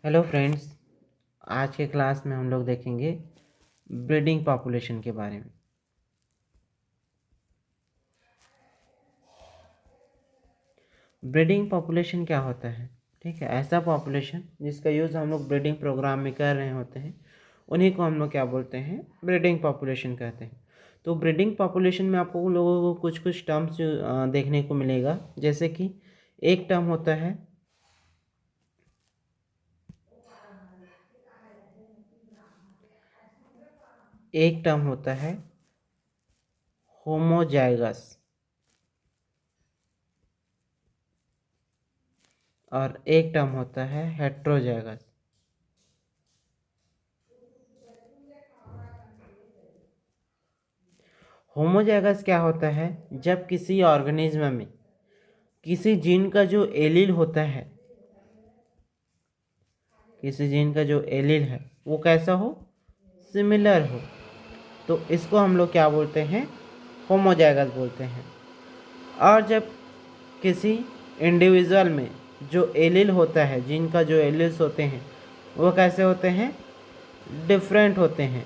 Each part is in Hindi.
Hello friends. आज के क्लास में हम लोग देखेंगे ब्रीडिंग पॉपुलेशन के बारे में। ब्रीडिंग पॉपुलेशन क्या होता है? ठीक है, ऐसा पॉपुलेशन जिसका यूज़ हम लोग ब्रीडिंग प्रोग्राम में कर रहे होते हैं, उन्हीं को हम लोग क्या बोलते हैं? ब्रीडिंग पॉपुलेशन कहते हैं। तो ब्रीडिंग पॉपुलेशन में आपको उन लोगों को कुछ कुछ टर्म्स देखने को मिलेगा। जैसे कि एक टर्म होता है होमोजाइगस और एक टर्म होता है हेट्रोजाइगस। होमोजाइगस क्या होता है? जब किसी ऑर्गेनिज्म में किसी जीन का जो एलील होता है, किसी जीन का जो एलील है वो कैसा हो? सिमिलर हो, तो इसको हम लोग क्या बोलते हैं? होमोजाइगस बोलते हैं। और जब किसी इंडिविजुअल में जो एलील होता है, जीन का जो एलील्स होते हैं, वो कैसे होते हैं? डिफरेंट होते हैं।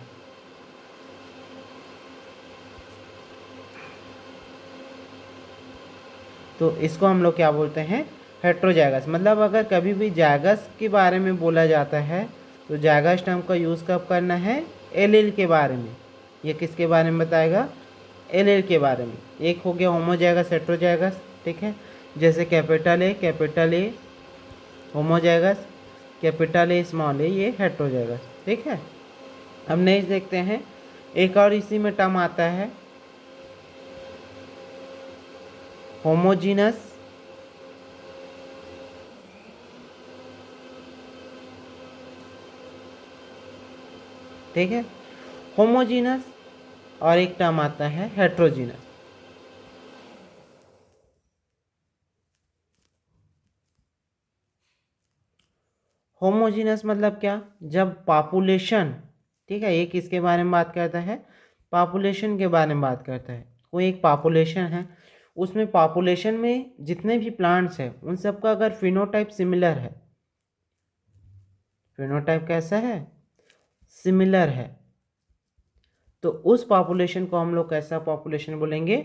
तो इसको हम लोग क्या बोलते हैं? हेट्रोजाइगस। मतलब अगर कभी भी जाइगस के बारे में बोला जाता है तो जाइगस टर्म का यूज़ कब करना है? एलील के बारे में। ये किसके बारे में बताएगा? एलील के बारे में। एक हो गया होमोजाइगस, हेट्रोजाइगस। ठीक है, जैसे capital A homozygous, capital A small A ये हेट्रोजाइगस। ठीक है, अब नेक्स्ट देखते हैं। एक और इसी में टर्म आता है होमोजीनस। ठीक है, होमोजीनस। और एक टर्म आता है हेट्रोजीनस। होमोजीनस मतलब क्या? जब पॉपुलेशन, ठीक है, ये किसके बारे में बात करता है? पॉपुलेशन के बारे में बात करता है। कोई एक पॉपुलेशन है, उसमें पॉपुलेशन में जितने भी प्लांट्स हैं उन सबका अगर फिनोटाइप सिमिलर है, फिनोटाइप कैसा है? सिमिलर है, तो उस पॉपुलेशन को हम लोग कैसा पॉपुलेशन बोलेंगे?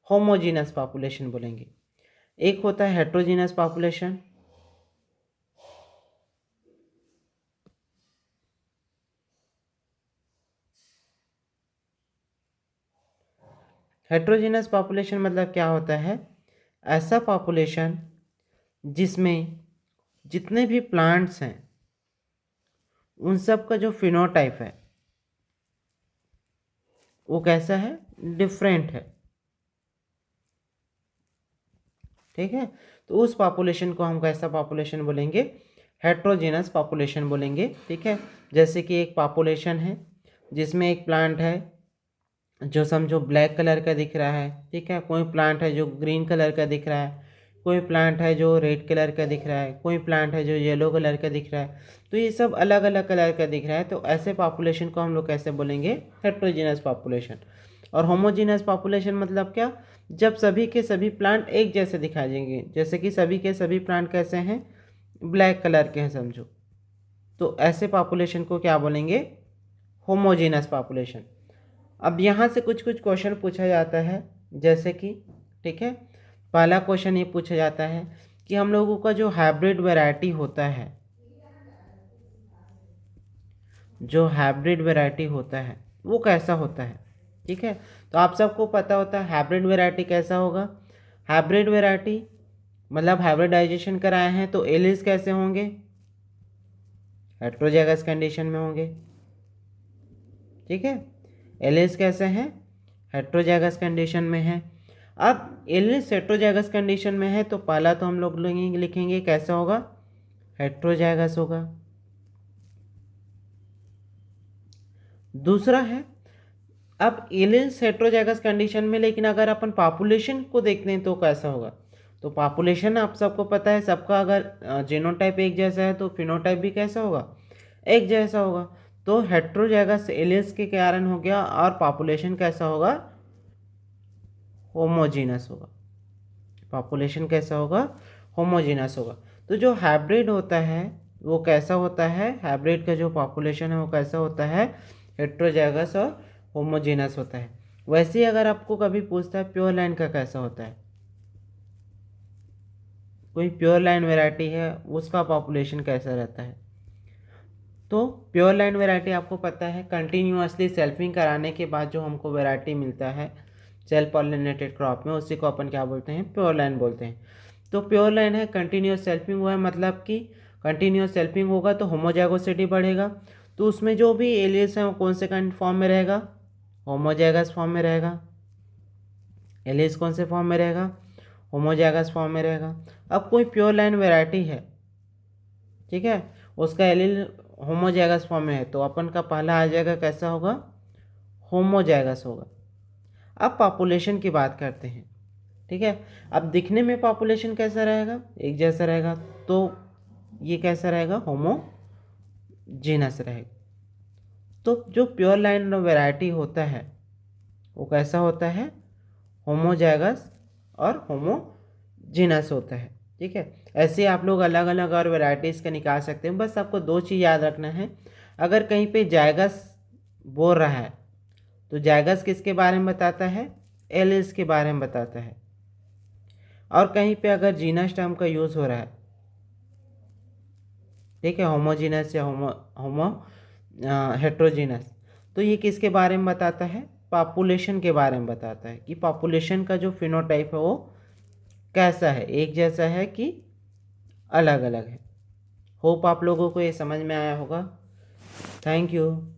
होमोजीनस पॉपुलेशन बोलेंगे। एक होता है हेट्रोजीनस पॉपुलेशन। हेट्रोजीनस पॉपुलेशन मतलब क्या होता है? ऐसा पॉपुलेशन जिसमें जितने भी प्लांट्स हैं उन सब का जो फिनोटाइप है वो कैसा है? डिफरेंट है। ठीक है, तो उस पॉपुलेशन को हम कैसा पॉपुलेशन बोलेंगे? हेट्रोजीनस पॉपुलेशन बोलेंगे। ठीक है, जैसे कि एक पॉपुलेशन है जिसमें एक प्लांट है जो समझो ब्लैक कलर का दिख रहा है। ठीक है, कोई प्लांट है जो ग्रीन कलर का दिख रहा है, कोई प्लांट है जो रेड कलर का दिख रहा है, कोई प्लांट है जो येलो कलर का दिख रहा है। तो ये सब अलग अलग कलर का दिख रहा है, तो ऐसे पॉपुलेशन को हम लोग कैसे बोलेंगे? Heterogeneous population. और होमोजीनस पॉपुलेशन मतलब क्या? जब सभी के सभी प्लांट एक जैसे दिखाई देंगे, जैसे कि सभी के सभी प्लांट कैसे हैं? ब्लैक कलर के हैं समझो, तो ऐसे पॉपुलेशन को क्या बोलेंगे? Homogeneous population. अब यहाँ से कुछ कुछ क्वेश्चन पूछा जाता है, जैसे कि, ठीक है, पहला क्वेश्चन ये पूछा जाता है कि हम लोगों का जो हाइब्रिड वैरायटी होता है, जो हाइब्रिड वैरायटी होता है वो कैसा होता है? ठीक है, तो आप सबको पता होता है हाइब्रिड वैरायटी कैसा होगा। हाइब्रिड वैरायटी मतलब हाइब्रिडाइजेशन कराए हैं तो एलिस कैसे होंगे? हेट्रोजाइगस कंडीशन में होंगे। ठीक है, एलिस कैसे हैं? हेट्रोजाइगस कंडीशन में है। अब एलिस हेट्रोजाइगस कंडीशन में है तो पहला तो हम लोग लिखेंगे कैसा होगा? हेट्रोजाइगस होगा। दूसरा है, अब एलिस हेट्रोजाइगस कंडीशन में, लेकिन अगर अपन पॉपुलेशन को देखते हैं तो कैसा होगा? तो पॉपुलेशन आप सबको पता है, सबका अगर जीनोटाइप एक जैसा है तो फिनोटाइप भी कैसा होगा? एक जैसा होगा। तो हेट्रोजाइगस एलिस के कारण हो गया, और पॉपुलेशन कैसा होगा? होमोजीनस होगा। पॉपुलेशन कैसा होगा? होमोजीनस होगा। तो जो हाइब्रिड होता है वो कैसा होता है, हाइब्रिड का जो पॉपुलेशन है वो कैसा होता है, हेट्रोजाइगस और होमोजेनस होता है। वैसे ही अगर आपको कभी पूछता है प्योर लाइन का कैसा होता है, कोई प्योर लाइन वैरायटी है उसका पॉपुलेशन कैसा रहता है, तो प्योर लाइन वैरायटी आपको पता है कंटिन्यूअसली सेल्फिंग कराने के बाद जो हमको वैरायटी मिलता है सेल्फ पॉलिनेटेड क्रॉप में, उसी को अपन क्या बोलते हैं, प्योर लाइन बोलते हैं। तो प्योर लाइन है, कंटिन्यूअस सेल्फिंग हुआ है, मतलब कि कंटिन्यूअस सेल्फिंग होगा तो होमोजाइगोसिटी बढ़ेगा, तो उसमें जो भी एलियस हैं वो कौन से फॉर्म में रहेगा, होमोजाइगस फॉर्म में रहेगा। एलियस कौन से फॉर्म में रहेगा, होमोजाइगस फॉर्म में रहेगा। अब कोई प्योर लाइन वैरायटी है, ठीक है, उसका एलील होमोजाइगस फॉर्म में है, तो अपन का पहला आ जाएगा कैसा होगा, होमोजाइगस होगा। अब पॉपुलेशन की बात करते हैं, ठीक है। अब दिखने में पॉपुलेशन कैसा रहेगा, एक जैसा रहेगा, तो ये कैसा रहेगा, होमोजीनस रहेगा। तो जो प्योर लाइन वैरायटी होता है वो कैसा होता है, होमोजाइगस और होमोजीनस होता है, ठीक है। ऐसे आप लोग अलग अलग और वैरायटीज़ का निकाल सकते हैं। बस आपको दो चीज़ याद रखना है, अगर कहीं पे जायगस बोल रहा है तो जायगस किसके बारे में बताता है, एलिस के बारे में बताता है। और कहीं पे अगर जीनस टर्म का यूज़ हो रहा है, ठीक है, होमोजीनस या होमो हेट्रोजीनस, तो ये किसके बारे में बताता है, पॉपुलेशन के बारे में बताता है कि पॉपुलेशन का जो फिनोटाइप है वो कैसा है, एक जैसा है कि अलग अलग है। होप आप लोगों को ये समझ में आया होगा। Thank you.